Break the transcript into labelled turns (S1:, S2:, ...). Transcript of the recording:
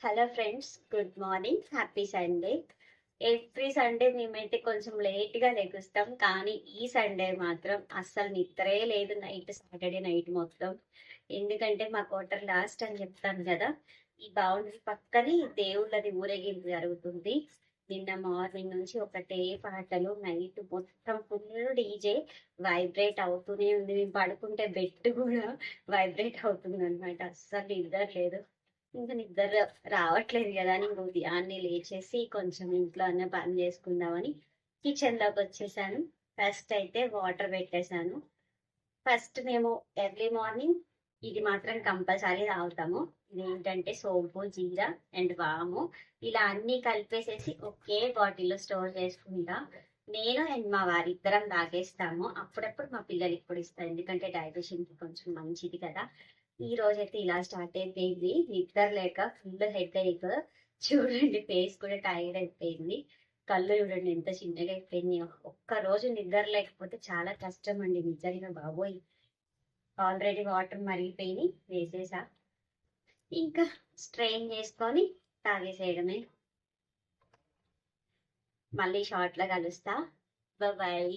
S1: Hello friends, good morning, happy Sunday. Every Sunday మేమైతే కొంచెం లేట్గా లెగుస్తాం, కానీ ఈ సండే మాత్రం అస్సలు నిద్రే లేదు. నైట్ సాటర్డే నైట్ మొత్తం. ఎందుకంటే మా క్వార్టర్ లాస్ట్ అని చెప్తాను కదా, ఈ బౌండరీ పక్కనే దేవుళ్ళది ఊరేగింపు జరుగుతుంది. నిన్న మార్నింగ్ నుంచి ఒకటే పాటలు, నైట్ మొత్తం ఫుల్ డీజే వైబ్రేట్ అవుతూనే ఉంది. మేము పడుకుంటే బెడ్ కూడా వైబ్రేట్ అవుతుంది అనమాట. అస్సలు నిద్ర లేదు. ఇంక నిద్ర రావట్లేదు కదా అని ఇంక ఉదయాన్నే లేచేసి కొంచెం ఇంట్లో అన్న పని చేసుకుందామని కిచెన్లోకి వచ్చేసాను. ఫస్ట్ అయితే వాటర్ పెట్టేశాను. ఫస్ట్ మేము ఎర్లీ మార్నింగ్ ఇది మాత్రం కంపల్సరీ తాగుతాము. ఇదేంటంటే సోంపు, జీరా అండ్ వాము ఇలా అన్ని కలిపేసేసి ఒకే బాటిల్లో స్టోర్ చేసుకుంటా. నేను అండ్ మా వారిద్దరం తాగేస్తాము. అప్పుడప్పుడు మా పిల్లలకి కూడా ఇస్తాను, ఎందుకంటే డైజెషన్కి కొంచెం మంచిది కదా. ఈ రోజైతే ఇలా స్టార్ట్ అయిపోయింది. నిద్ర లేక ఫుల్ హెడ్ ఏక్. చూడండి, ఫేస్ కూడా టైర్డ్ అయిపోయింది. కళ్ళు చూడండి ఎంత చిన్నగా అయిపోయింది. ఒక్క రోజు నిద్ర లేకపోతే చాలా కష్టం అండి, నిజంగా బాబోయ్. ఆల్రెడీ వాటర్ మరిగిపోయి వేసేసా. ఇంకా స్ట్రెయిన్ చేసుకొని తాగేసేయడమే. మళ్ళీ షార్ట్లో కలుస్తా. బాయ్.